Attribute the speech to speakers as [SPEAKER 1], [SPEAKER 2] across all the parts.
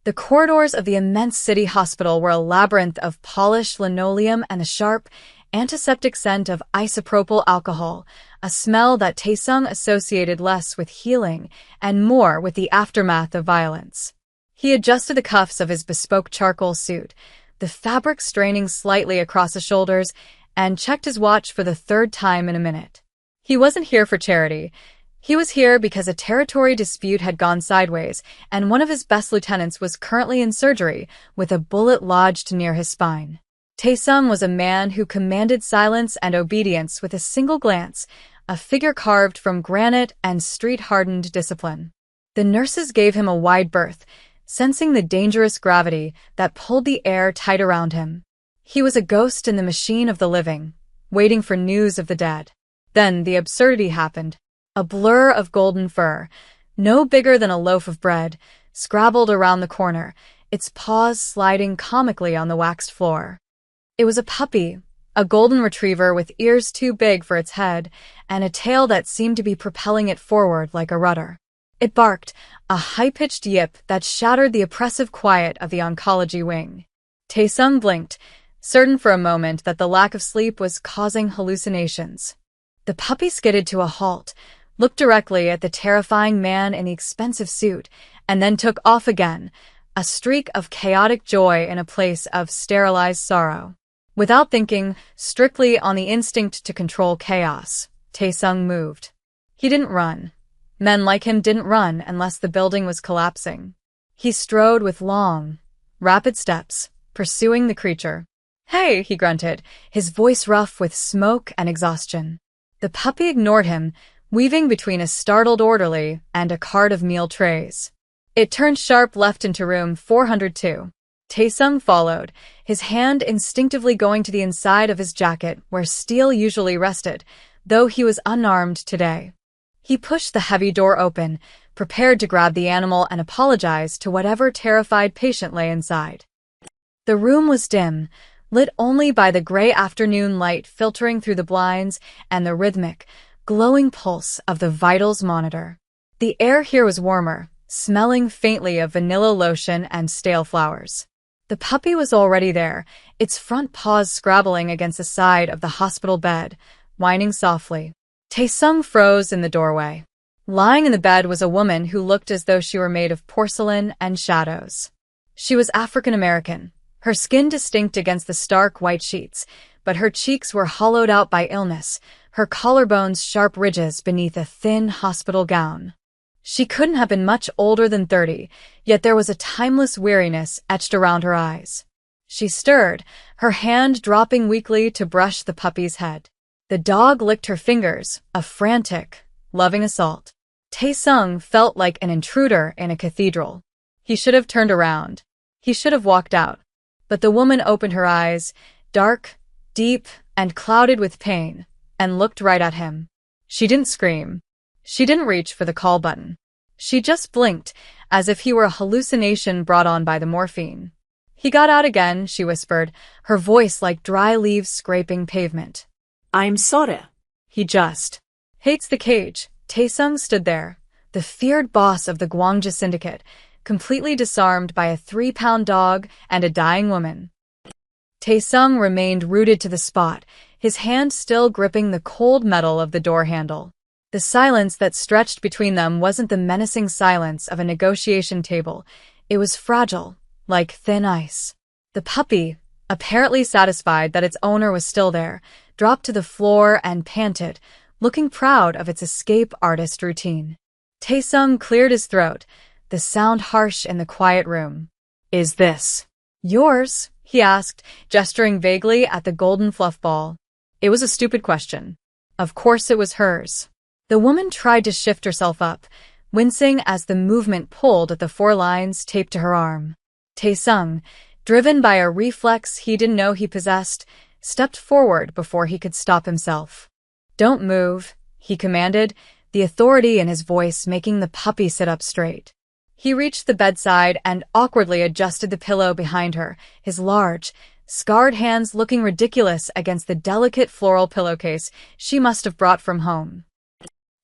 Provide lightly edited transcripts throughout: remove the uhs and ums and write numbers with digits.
[SPEAKER 1] The corridors of the immense city hospital were a labyrinth of polished linoleum and the sharp, antiseptic scent of isopropyl alcohol, a smell that Taesung associated less with healing and more with the aftermath of violence. He adjusted the cuffs of his bespoke charcoal suit, the fabric straining slightly across his shoulders, and checked his watch for the third time in a minute. He wasn't here for charity. He was here because a territory dispute had gone sideways, and one of his best lieutenants was currently in surgery with a bullet lodged near his spine. Taesung was a man who commanded silence and obedience with a single glance, a figure carved from granite and street-hardened discipline. The nurses gave him a wide berth, sensing the dangerous gravity that pulled the air tight around him. He was a ghost in the machine of the living, waiting for news of the dead. Then the absurdity happened. A blur of golden fur, no bigger than a loaf of bread, scrabbled around the corner, its paws sliding comically on the waxed floor. It was a puppy, a golden retriever with ears too big for its head, and a tail that seemed to be propelling it forward like a rudder. It barked, a high-pitched yip that shattered the oppressive quiet of the oncology wing. Taesung blinked, certain for a moment that the lack of sleep was causing hallucinations. The puppy skidded to a halt, looked directly at the terrifying man in the expensive suit, and then took off again, a streak of chaotic joy in a place of sterilized sorrow. Without thinking, strictly on the instinct to control chaos, Taesung moved. He didn't run. Men like him didn't run unless the building was collapsing. He strode with long, rapid steps, pursuing the creature. "Hey," he grunted, his voice rough with smoke and exhaustion. The puppy ignored him, weaving between a startled orderly and a cart of meal trays. It turned sharp left into room 402. Taesung followed, his hand instinctively going to the inside of his jacket where steel usually rested, though he was unarmed today. He pushed the heavy door open, prepared to grab the animal and apologize to whatever terrified patient lay inside. The room was dim, lit only by the gray afternoon light filtering through the blinds and the rhythmic, glowing pulse of the vitals monitor. The air here was warmer, smelling faintly of vanilla lotion and stale flowers. The puppy was already there, its front paws scrabbling against the side of the hospital bed, whining softly. Taesung froze in the doorway. Lying in the bed was a woman who looked as though she were made of porcelain and shadows. She was African American, her skin distinct against the stark white sheets, but her cheeks were hollowed out by illness, her collarbones sharp ridges beneath a thin hospital gown. She couldn't have been much older than 30, yet there was a timeless weariness etched around her eyes. She stirred, her hand dropping weakly to brush the puppy's head. The dog licked her fingers, a frantic, loving assault. Taesung felt like an intruder in a cathedral. He should have turned around. He should have walked out. But the woman opened her eyes, dark, deep, and clouded with pain, and looked right at him. She didn't scream. She didn't reach for the call button. She just blinked, as if he were a hallucination brought on by the morphine. "He got out again," she whispered, her voice like dry leaves scraping pavement.
[SPEAKER 2] "I'm sorry."
[SPEAKER 1] "He just hates the cage." Taesung stood there, the feared boss of the Gwangja syndicate, completely disarmed by a 3-pound dog and a dying woman. Taesung remained rooted to the spot, his hand still gripping the cold metal of the door handle. The silence that stretched between them wasn't the menacing silence of a negotiation table. It was fragile, like thin ice. The puppy, apparently satisfied that its owner was still there, dropped to the floor and panted, looking proud of its escape artist routine. Taesung cleared his throat, the sound harsh in the quiet room. "Is this yours?" he asked, gesturing vaguely at the golden fluff ball. It was a stupid question. Of course it was hers. The woman tried to shift herself up, wincing as the movement pulled at the 4 lines taped to her arm. Taesung, driven by a reflex he didn't know he possessed, stepped forward before he could stop himself. "Don't move," he commanded, the authority in his voice making the puppy sit up straight. He reached the bedside and awkwardly adjusted the pillow behind her, his large, scarred hands looking ridiculous against the delicate floral pillowcase she must have brought from home.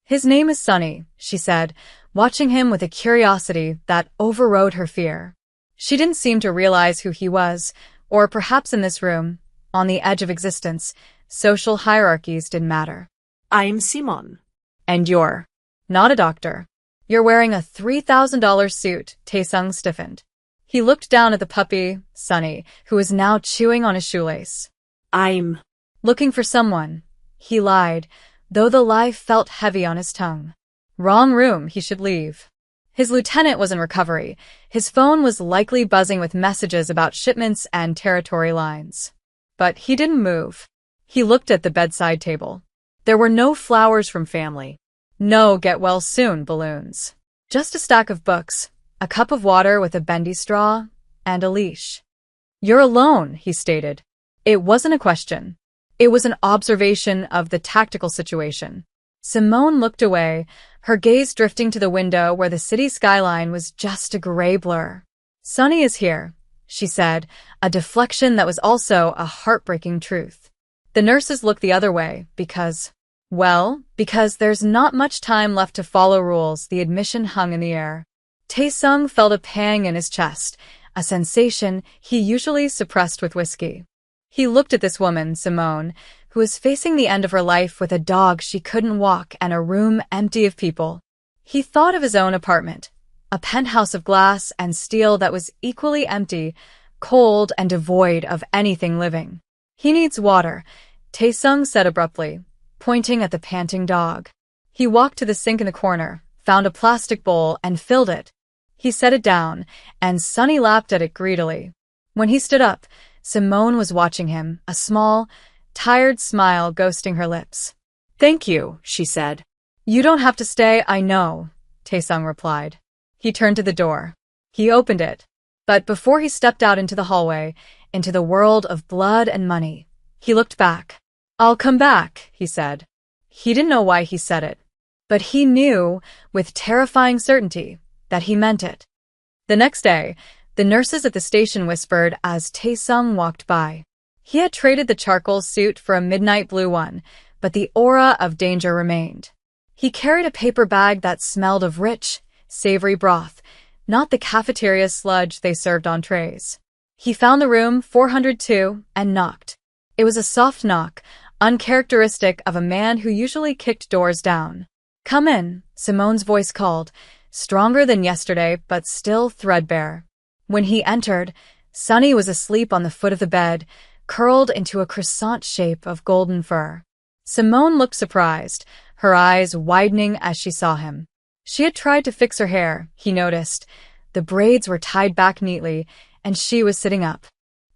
[SPEAKER 1] "His name is Sunny," she said, watching him with a curiosity that overrode her fear. She didn't seem to realize who he was, or perhaps in this room, on the edge of existence, social hierarchies didn't matter.
[SPEAKER 2] I'm Simon.
[SPEAKER 1] And you're not a doctor. You're wearing a $3,000 suit, Taesung stiffened. He looked down at the puppy, Sunny, who was now chewing on his shoelace.
[SPEAKER 2] I'm
[SPEAKER 1] Looking for someone. He lied, though the lie felt heavy on his tongue. Wrong room, he should leave. His lieutenant was in recovery. His phone was likely buzzing with messages about shipments and territory lines. But he didn't move. He looked at the bedside table. There were no flowers from family. No get-well-soon balloons. Just a stack of books, a cup of water with a bendy straw, and a leash. You're alone, he stated. It wasn't a question. It was an observation of the tactical situation. Simone looked away, her gaze drifting to the window where the city skyline was just a gray blur. Sunny is here, she said, a deflection that was also a heartbreaking truth. The nurses looked the other way because there's not much time left to follow rules. The admission hung in the air. Taesung felt a pang in his chest, a sensation he usually suppressed with whiskey. He looked at this woman, Simone, who was facing the end of her life with a dog she couldn't walk and a room empty of people. He thought of his own apartment, a penthouse of glass and steel that was equally empty, cold and devoid of anything living. He needs water, Taesung said abruptly, pointing at the panting dog. He walked to the sink in the corner, found a plastic bowl and filled it. He set it down, and Sunny lapped at it greedily. When he stood up, Simone was watching him, a small, tired smile ghosting her lips. Thank you, she said. You don't have to stay, I know, Taesung replied. He turned to the door. He opened it. But before he stepped out into the hallway, into the world of blood and money, he looked back. I'll come back, he said. He didn't know why he said it, but he knew, with terrifying certainty, that he meant it. The next day, the nurses at the station whispered as Taesung walked by. He had traded the charcoal suit for a midnight blue one, but the aura of danger remained. He carried a paper bag that smelled of rich, savory broth, not the cafeteria sludge they served on trays. He found the room 402 and knocked. It was a soft knock, uncharacteristic of a man who usually kicked doors down. Come in, Simone's voice called, stronger than yesterday but still threadbare. When he entered, Sunny was asleep on the foot of the bed, curled into a croissant shape of golden fur. Simone looked surprised, her eyes widening as she saw him. She had tried to fix her hair, he noticed. The braids were tied back neatly, and she was sitting up.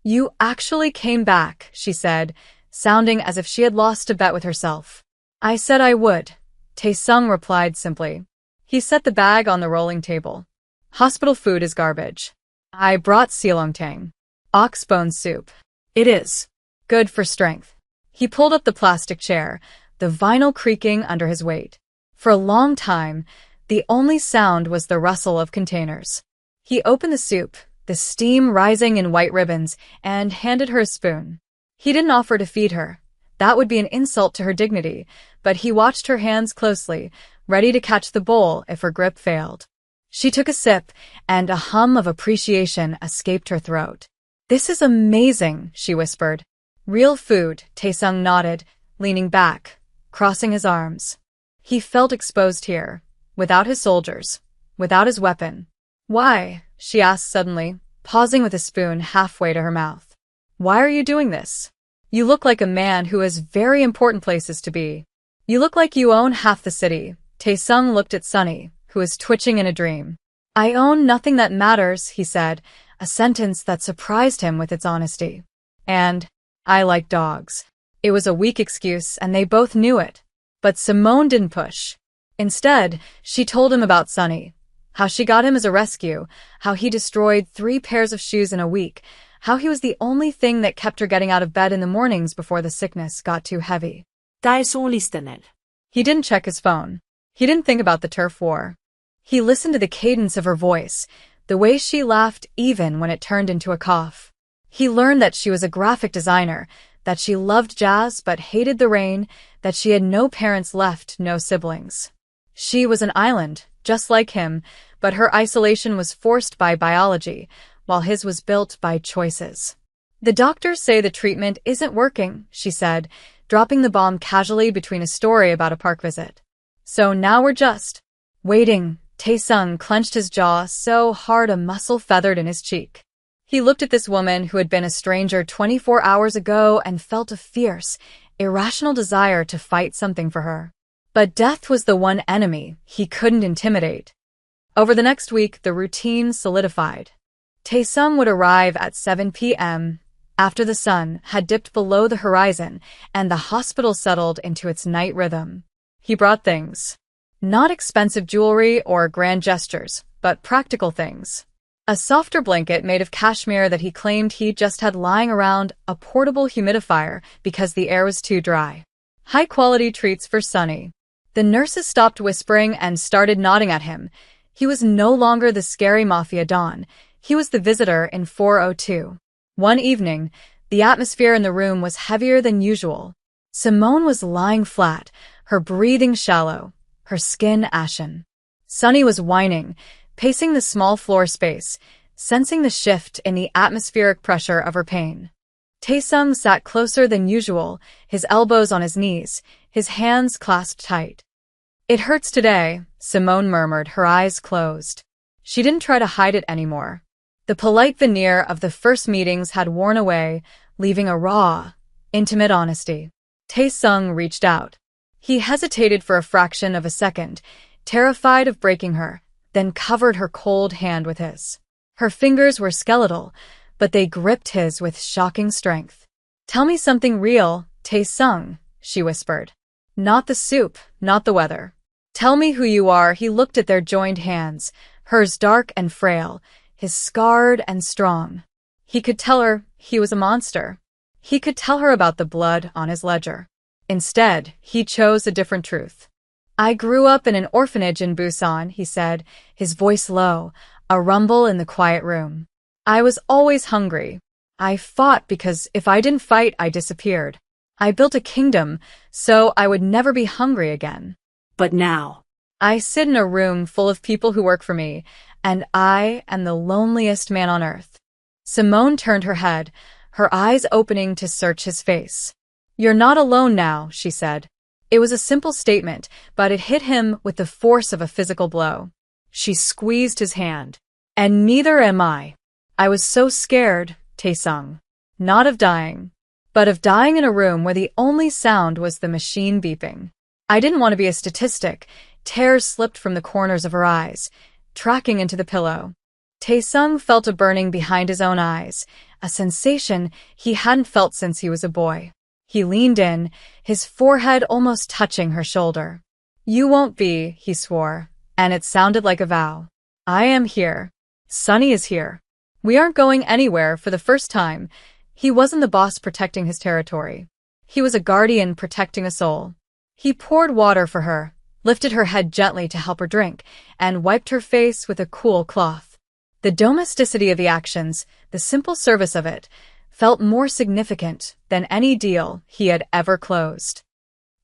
[SPEAKER 1] You actually came back, she said, sounding as if she had lost a bet with herself. I said I would, Taesung replied simply. He set the bag on the rolling table. Hospital food is garbage. I brought silongtang, oxbone soup. It is good for strength. He pulled up the plastic chair, the vinyl creaking under his weight. For a long time, the only sound was the rustle of containers. He opened the soup, the steam rising in white ribbons, and handed her a spoon. He didn't offer to feed her. That would be an insult to her dignity, but he watched her hands closely, ready to catch the bowl if her grip failed. She took a sip, and a hum of appreciation escaped her throat. This is amazing, she whispered. Real food, Taesung nodded, leaning back, crossing his arms. He felt exposed here, without his soldiers, without his weapon. Why? She asked suddenly, pausing with a spoon halfway to her mouth. Why are you doing this? You look like a man who has very important places to be. You look like you own half the city. Taesung looked at Sunny, who was twitching in a dream. I own nothing that matters, he said, a sentence that surprised him with its honesty. And I like dogs. It was a weak excuse, and they both knew it. But Simone didn't push. Instead, she told him about Sunny, how she got him as a rescue, how he destroyed 3 pairs of shoes in a week, how he was the only thing that kept her getting out of bed in the mornings before the sickness got too heavy. He didn't check his phone. He didn't think about the turf war. He listened to the cadence of her voice, the way she laughed even when it turned into a cough. He learned that she was a graphic designer, that she loved jazz but hated the rain, that she had no parents left, no siblings. She was an island, just like him, but her isolation was forced by biology, while his was built by choices. "The doctors say the treatment isn't working," she said, dropping the bomb casually between a story about a park visit. "So now we're just waiting." Tae-sung clenched his jaw so hard a muscle feathered in his cheek. He looked at this woman who had been a stranger 24 hours ago and felt a fierce, irrational desire to fight something for her. But death was the one enemy he couldn't intimidate. Over the next week, the routine solidified. Tae-sung would arrive at 7 p.m., after the sun had dipped below the horizon and the hospital settled into its night rhythm. He brought things. Not expensive jewelry or grand gestures, but practical things. A softer blanket made of cashmere that he claimed he just had lying around, a portable humidifier because the air was too dry. High-quality treats for Sunny. The nurses stopped whispering and started nodding at him. He was no longer the scary Mafia Don. He was the visitor in 402. One evening, the atmosphere in the room was heavier than usual. Simone was lying flat, her breathing shallow, her skin ashen. Sunny was whining, pacing the small floor space, sensing the shift in the atmospheric pressure of her pain. Tae-sung sat closer than usual, his elbows on his knees, his hands clasped tight. "It hurts today," Simone murmured, her eyes closed. She didn't try to hide it anymore. The polite veneer of the first meetings had worn away, leaving a raw, intimate honesty. Tae-sung reached out. He hesitated for a fraction of a second, terrified of breaking her, then covered her cold hand with his. Her fingers were skeletal, but they gripped his with shocking strength. "Tell me something real, Tae-sung," she whispered. "Not the soup, not the weather. Tell me who you are." He looked at their joined hands, hers dark and frail, his scarred and strong. He could tell her he was a monster. He could tell her about the blood on his ledger. Instead, he chose a different truth. "I grew up in an orphanage in Busan," he said, his voice low, a rumble in the quiet room. "I was always hungry. I fought because if I didn't fight, I disappeared. I built a kingdom, so I would never be hungry again.
[SPEAKER 2] But now,
[SPEAKER 1] I sit in a room full of people who work for me, and I am the loneliest man on earth." Simone turned her head, her eyes opening to search his face. "You're not alone now," she said. It was a simple statement, but it hit him with the force of a physical blow. She squeezed his hand. "And neither am I. I was so scared," Tae-sung. "Not of dying, but of dying in a room where the only sound was the machine beeping. I didn't want to be a statistic." Tears slipped from the corners of her eyes, tracking into the pillow. Tae-sung felt a burning behind his own eyes, a sensation he hadn't felt since he was a boy. He leaned in, his forehead almost touching her shoulder. "You won't be," he swore, and it sounded like a vow. "I am here. Sunny is here. We aren't going anywhere." For the first time, he wasn't the boss protecting his territory. He was a guardian protecting a soul. He poured water for her, lifted her head gently to help her drink, and wiped her face with a cool cloth. The domesticity of the actions, the simple service of it, felt more significant than any deal he had ever closed.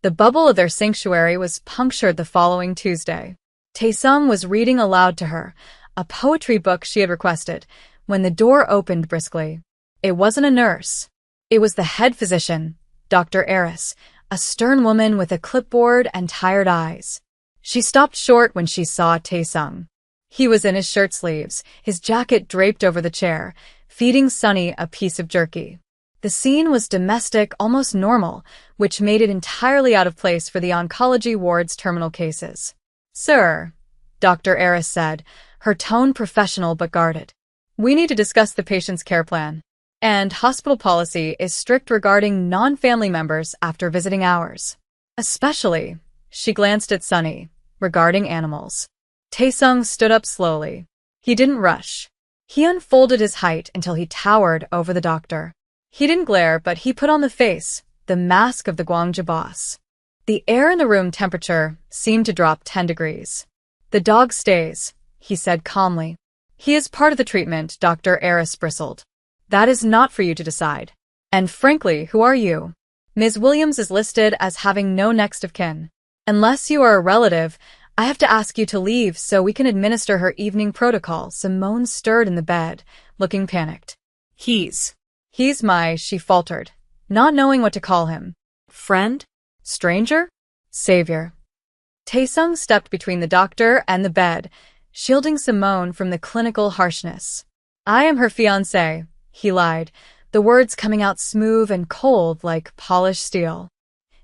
[SPEAKER 1] The bubble of their sanctuary was punctured the following Tuesday. Tae-sung was reading aloud to her, a poetry book she had requested, when the door opened briskly. It wasn't a nurse. It was the head physician, Dr. Eris, a stern woman with a clipboard and tired eyes. She stopped short when she saw Tae-sung. He was in his shirt sleeves, his jacket draped over the chair, feeding Sunny a piece of jerky. The scene was domestic, almost normal, which made it entirely out of place for the oncology ward's terminal cases. "Sir," Dr. Eris said, her tone professional but guarded. "We need to discuss the patient's care plan. And hospital policy is strict regarding non-family members after visiting hours. Especially," she glanced at Sunny, "regarding animals." Tae-sung stood up slowly. He didn't rush. He unfolded his height until he towered over the doctor. He didn't glare, but he put on the face, the mask of the Gwangja boss. The air in the room temperature seemed to drop 10 degrees. "The dog stays," he said calmly. "He is part of the treatment," Dr. Eris bristled. "That is not for you to decide. And frankly, who are you?" "Ms. Williams is listed as having no next of kin. Unless you are a relative, I have to ask you to leave so we can administer her evening protocol." Simone stirred in the bed, looking panicked.
[SPEAKER 2] He's
[SPEAKER 1] She faltered, not knowing what to call him.
[SPEAKER 2] friend?
[SPEAKER 1] Stranger? Savior. Taesung stepped between the doctor and the bed, shielding Simone from the clinical harshness. I am her fiancé, he lied, the words coming out smooth and cold like polished steel.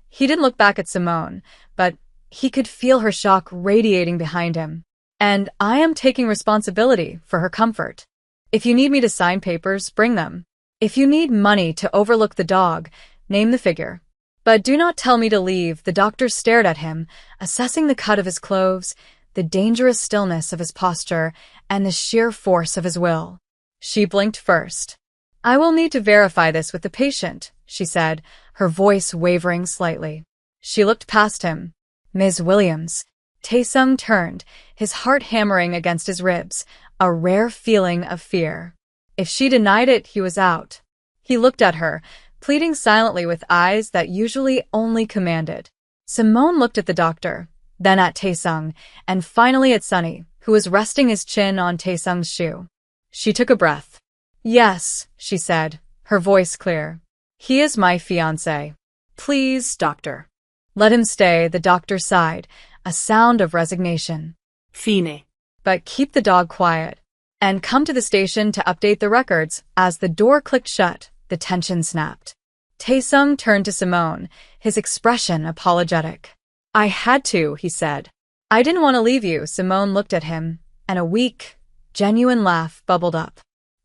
[SPEAKER 1] He didn't look back at Simone, but he could feel her shock radiating behind him. And I am taking responsibility for her comfort. If you need me to sign papers, bring them. If you need money to overlook the dog, name the figure. But do not tell me to leave. The doctor stared at him, assessing the cut of his clothes, the dangerous stillness of his posture, and the sheer force of his will. She blinked first. I will need to verify this with the patient, she said, her voice wavering slightly. She looked past him. Ms. Williams. Taesung turned, his heart hammering against his ribs, a rare feeling of fear. If she denied it, he was out. He looked at her, pleading silently with eyes that usually only commanded. Simone looked at the doctor, then at Taesung, and finally at Sunny, who was resting his chin on Taesung's shoe. She took a breath. Yes, she said, her voice clear. He is my fiancé.
[SPEAKER 2] Please, doctor.
[SPEAKER 1] Let him stay, the doctor sighed, a sound of resignation.
[SPEAKER 2] Fine.
[SPEAKER 1] But keep the dog quiet. And come to the station to update the records. As the door clicked shut, the tension snapped. Taesung turned to Simone, his expression apologetic. I had to, he said. I didn't want to leave you. Simone looked at him, and a weak, genuine laugh bubbled up.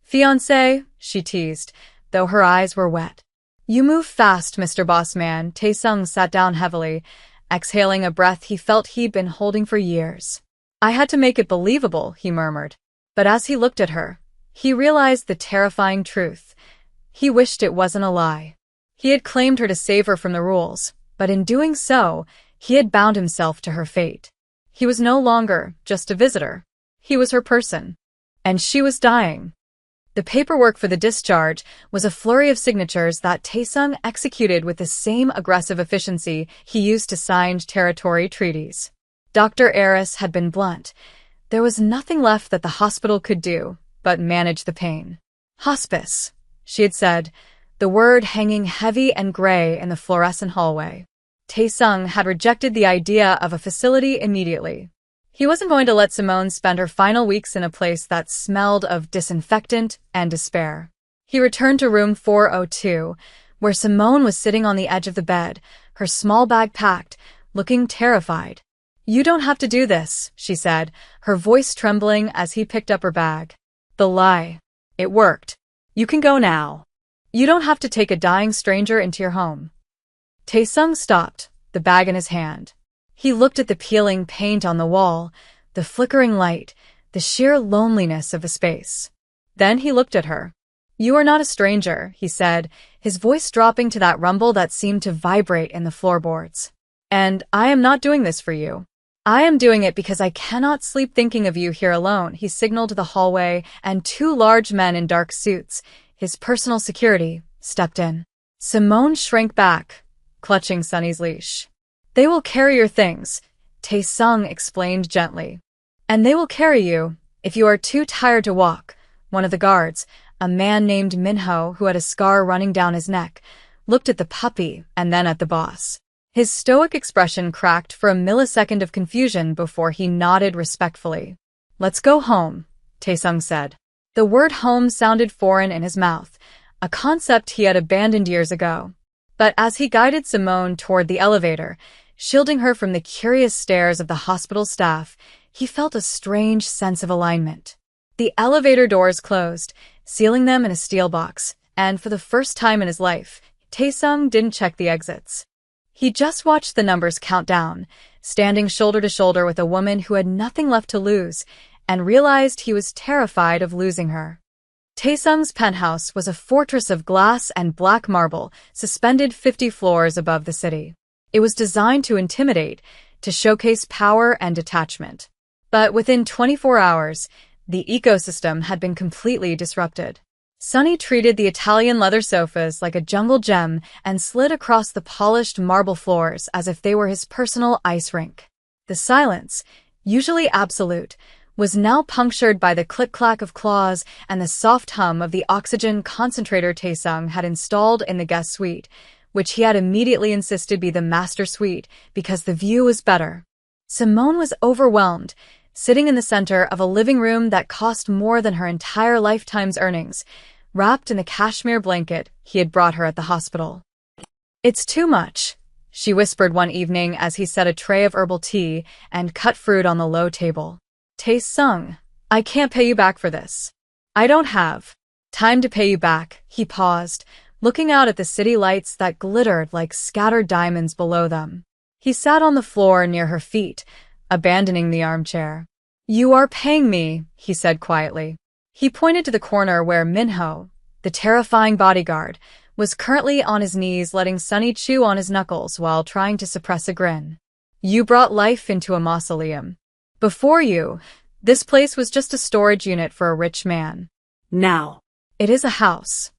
[SPEAKER 1] Fiancé, she teased, though her eyes were wet. You move fast, Mr. Bossman. Taesung sat down heavily, exhaling a breath he felt he'd been holding for years. I had to make it believable, he murmured. But as he looked at her, he realized the terrifying truth. He wished it wasn't a lie. He had claimed her to save her from the rules, but in doing so, he had bound himself to her fate. He was no longer just a visitor. He was her person. And she was dying. The paperwork for the discharge was a flurry of signatures that Taesung executed with the same aggressive efficiency he used to sign territory treaties. Dr. Eris had been blunt. There was nothing left that the hospital could do but manage the pain. Hospice, she had said, the word hanging heavy and gray in the fluorescent hallway. Taesung had rejected the idea of a facility immediately. He wasn't going to let Simone spend her final weeks in a place that smelled of disinfectant and despair. He returned to room 402, where Simone was sitting on the edge of the bed, her small bag packed, looking terrified. You don't have to do this, she said, her voice trembling as he picked up her bag. The lie. It worked. You can go now. You don't have to take a dying stranger into your home. Taesung stopped, the bag in his hand. He looked at the peeling paint on the wall, the flickering light, the sheer loneliness of the space. Then he looked at her. You are not a stranger, he said, his voice dropping to that rumble that seemed to vibrate in the floorboards. And I am not doing this for you. I am doing it because I cannot sleep thinking of you here alone, he signaled to the hallway, and two large men in dark suits, his personal security, stepped in. Simone shrank back, clutching Sunny's leash. They will carry your things, Taesung explained gently. And they will carry you, if you are too tired to walk. One of the guards, a man named Minho who had a scar running down his neck, looked at the puppy and then at the boss. His stoic expression cracked for a millisecond of confusion before he nodded respectfully. Let's go home, Taesung said. The word home sounded foreign in his mouth, a concept he had abandoned years ago. But as he guided Simone toward the elevator, shielding her from the curious stares of the hospital staff, he felt a strange sense of alignment. The elevator doors closed, sealing them in a steel box, and for the first time in his life, Taesung didn't check the exits. He just watched the numbers count down, standing shoulder to shoulder with a woman who had nothing left to lose, and realized he was terrified of losing her. Taesung's penthouse was a fortress of glass and black marble, suspended 50 floors above the city. It was designed to intimidate, to showcase power and detachment. But within 24 hours, the ecosystem had been completely disrupted. Sunny treated the Italian leather sofas like a jungle gem and slid across the polished marble floors as if they were his personal ice rink. The silence, usually absolute, was now punctured by the click-clack of claws and the soft hum of the oxygen concentrator Taesung had installed in the guest suite, which he had immediately insisted be the master suite because the view was better. Simone was overwhelmed, sitting in the center of a living room that cost more than her entire lifetime's earnings, wrapped in the cashmere blanket he had brought her at the hospital. "It's too much," she whispered one evening as he set a tray of herbal tea and cut fruit on the low table. "Tae-sung, I can't pay you back for this. I don't have time to pay you back." He paused, looking out at the city lights that glittered like scattered diamonds below them. He sat on the floor near her feet, abandoning the armchair. "You are paying me," he said quietly. He pointed to the corner where Minho, the terrifying bodyguard, was currently on his knees letting Sunny chew on his knuckles while trying to suppress a grin. "You brought life into a mausoleum. Before you, this place was just a storage unit for a rich man.
[SPEAKER 2] Now,
[SPEAKER 1] it is a house."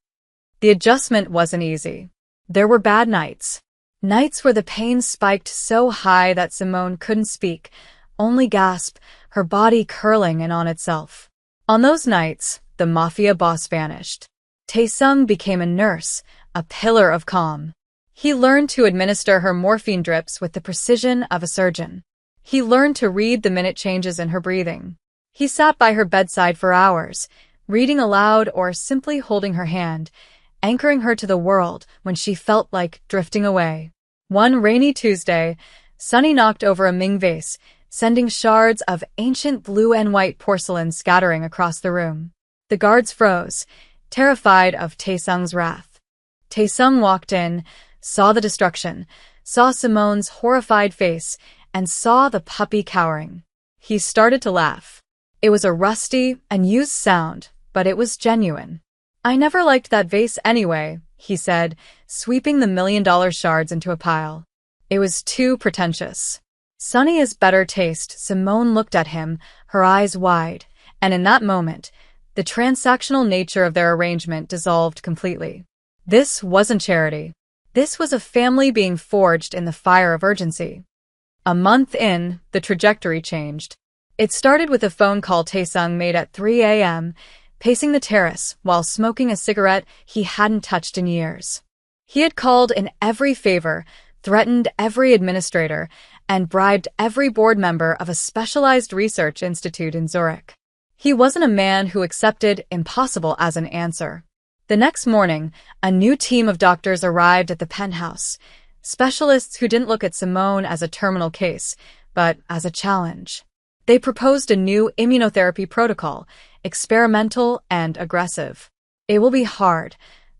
[SPEAKER 1] The adjustment wasn't easy. There were bad nights. Nights where the pain spiked so high that Simone couldn't speak, only gasp, her body curling in on itself. On those nights, the Mafia boss vanished. Taesung became a nurse, a pillar of calm. He learned to administer her morphine drips with the precision of a surgeon. He learned to read the minute changes in her breathing. He sat by her bedside for hours, reading aloud or simply holding her hand, anchoring her to the world when she felt like drifting away. One rainy Tuesday, Sunny knocked over a Ming vase, sending shards of ancient blue and white porcelain scattering across the room. The guards froze, terrified of Taesung's wrath. Taesung walked in, saw the destruction, saw Simone's horrified face, and saw the puppy cowering. He started to laugh. It was a rusty, unused sound, but it was genuine. "I never liked that vase anyway," he said, sweeping the $1,000,000 shards into a pile. "It was too pretentious." Sunny as better taste, Simone looked at him, her eyes wide, and in that moment, the transactional nature of their arrangement dissolved completely. This wasn't charity. This was a family being forged in the fire of urgency. A month in, the trajectory changed. It started with a phone call Taesung made at 3 a.m., pacing the terrace while smoking a cigarette he hadn't touched in years. He had called in every favor, threatened every administrator, and bribed every board member of a specialized research institute in Zurich. He wasn't a man who accepted impossible as an answer. The next morning, a new team of doctors arrived at the penthouse, specialists who didn't look at Simone as a terminal case, but as a challenge. They proposed a new immunotherapy protocol, experimental and aggressive. "It will be hard,"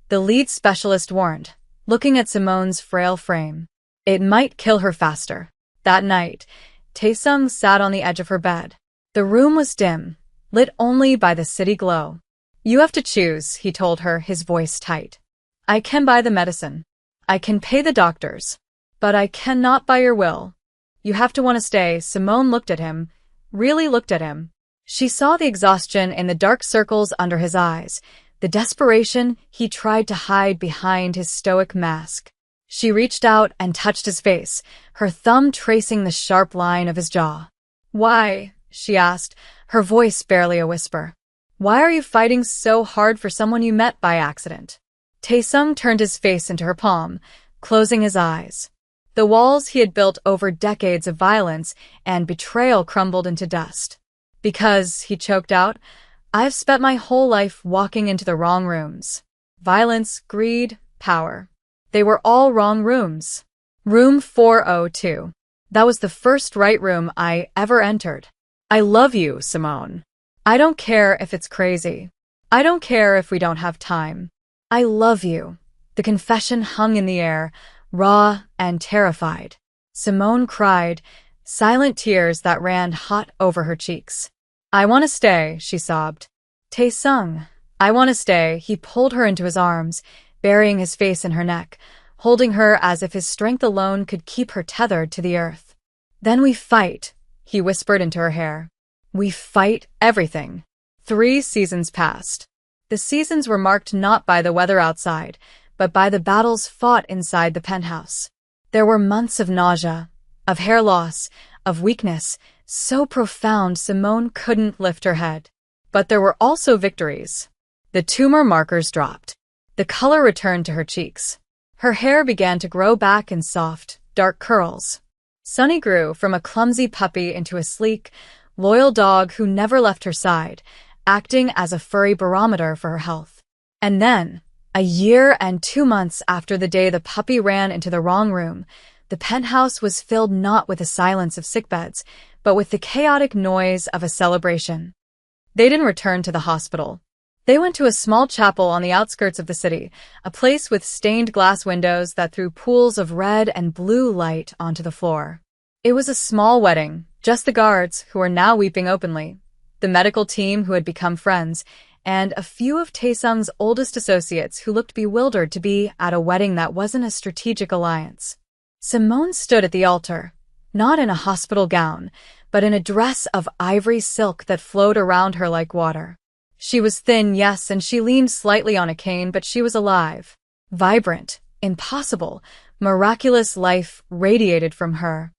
[SPEAKER 1] the lead specialist warned, looking at Simone's frail frame. "It might kill her faster." That night, Taesung sat on the edge of her bed. The room was dim, lit only by the city glow. "You have to choose," he told her, his voice tight. "I can buy the medicine. I can pay the doctors. But I cannot buy your will. You have to want to stay." Simone looked at him, really looked at him. She saw the exhaustion in the dark circles under his eyes, the desperation he tried to hide behind his stoic mask. She reached out and touched his face, her thumb tracing the sharp line of his jaw. "Why?" she asked, her voice barely a whisper. "Why are you fighting so hard for someone you met by accident?" Taesung turned his face into her palm, closing his eyes. The walls he had built over decades of violence and betrayal crumbled into dust. "Because," he choked out, "I've spent my whole life walking into the wrong rooms. Violence, greed, power. They were all wrong rooms. Room 402. That was the first right room I ever entered. I love you, Simone. I don't care if it's crazy. I don't care if we don't have time. I love you." The confession hung in the air, raw and terrified. Simone cried, silent tears that ran hot over her cheeks. "I want to stay," she sobbed. "Taesung, I want to stay." He pulled her into his arms, burying his face in her neck, holding her as if his strength alone could keep her tethered to the earth. "Then we fight," he whispered into her hair. "We fight everything." 3 seasons passed. The seasons were marked not by the weather outside, but by the battles fought inside the penthouse. There were months of nausea, of hair loss, of weakness, so profound Simone couldn't lift her head. But there were also victories. The tumor markers dropped. The color returned to her cheeks. Her hair began to grow back in soft, dark curls. Sunny grew from a clumsy puppy into a sleek, loyal dog who never left her side, acting as a furry barometer for her health. And then, a year and 2 months after the day the puppy ran into the wrong room, the penthouse was filled not with the silence of sickbeds, but with the chaotic noise of a celebration. They didn't return to the hospital. They went to a small chapel on the outskirts of the city, a place with stained glass windows that threw pools of red and blue light onto the floor. It was a small wedding, just the guards, who were now weeping openly, the medical team who had become friends, and a few of Taesung's oldest associates who looked bewildered to be at a wedding that wasn't a strategic alliance. Simone stood at the altar, not in a hospital gown, but in a dress of ivory silk that flowed around her like water. She was thin, yes, and she leaned slightly on a cane, but she was alive. Vibrant, impossible, miraculous life radiated from her.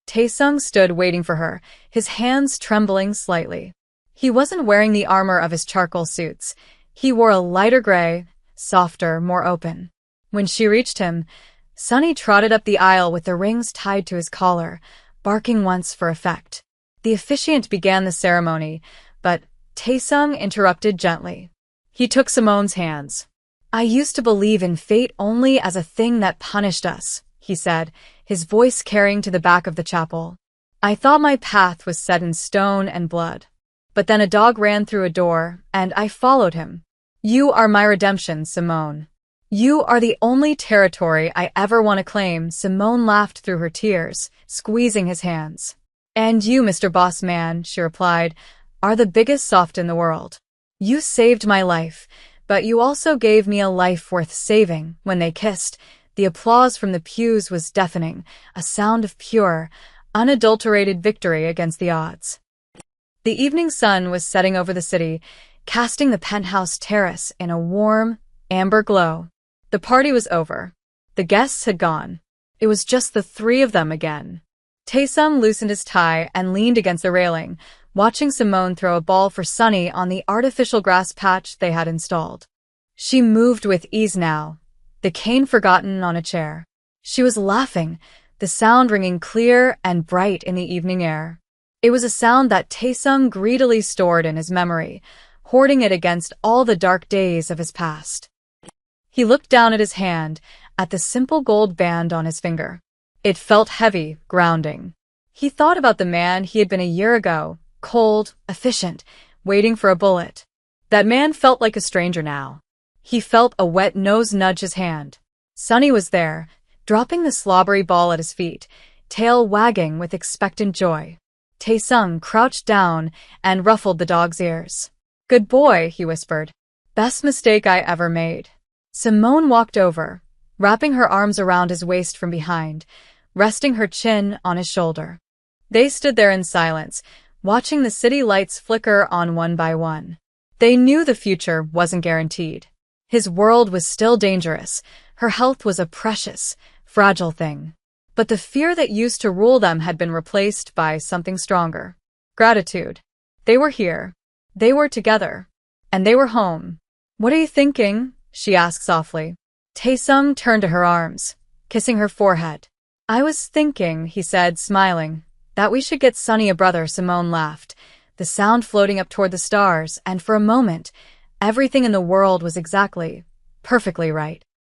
[SPEAKER 1] Taesung stood waiting for her, his hands trembling slightly. He wasn't wearing the armor of his charcoal suits. He wore a lighter gray, softer, more open. When she reached him, Sunny trotted up the aisle with the rings tied to his collar, barking once for effect. The officiant began the ceremony, but Taesung interrupted gently. He took Simone's hands. "I used to believe in fate only as a thing that punished us," he said, his voice carrying to the back of the chapel. "I thought my path was set in stone and blood. But then a dog ran through a door, and I followed him. You are my redemption, Simone. You are the only territory I ever want to claim." Simone laughed through her tears, squeezing his hands. "And you, Mr. Boss Man," she replied, "are the biggest soft in the world. You saved my life, but you also gave me a life worth saving." When they kissed, the applause from the pews was deafening, a sound of pure, unadulterated victory against the odds. The evening sun was setting over the city, casting the penthouse terrace in a warm, amber glow. The party was over. The guests had gone. It was just the three of them again. Taesung loosened his tie and leaned against the railing, watching Simone throw a ball for Sunny on the artificial grass patch they had installed. She moved with ease now, the cane forgotten on a chair. She was laughing, the sound ringing clear and bright in the evening air. It was a sound that Taesung greedily stored in his memory, hoarding it against all the dark days of his past. He looked down at his hand, at the simple gold band on his finger. It felt heavy, grounding. He thought about the man he had been a year ago, cold, efficient, waiting for a bullet. That man felt like a stranger now. He felt a wet nose nudge his hand. Sunny was there, dropping the slobbery ball at his feet, tail wagging with expectant joy. Taesung crouched down and ruffled the dog's ears. "Good boy," he whispered. "Best mistake I ever made." Simone walked over, wrapping her arms around his waist from behind, resting her chin on his shoulder. They stood there in silence, watching the city lights flicker on one by one. They knew the future wasn't guaranteed. His world was still dangerous. Her health was a precious, fragile thing. But the fear that used to rule them had been replaced by something stronger. Gratitude. They were here. They were together. And they were home. "What are you thinking?" she asked softly. Taesung turned to her arms, kissing her forehead. "I was thinking," he said, smiling, "that we should get Sunny a brother." Simone laughed, the sound floating up toward the stars, and for a moment, everything in the world was exactly, perfectly right.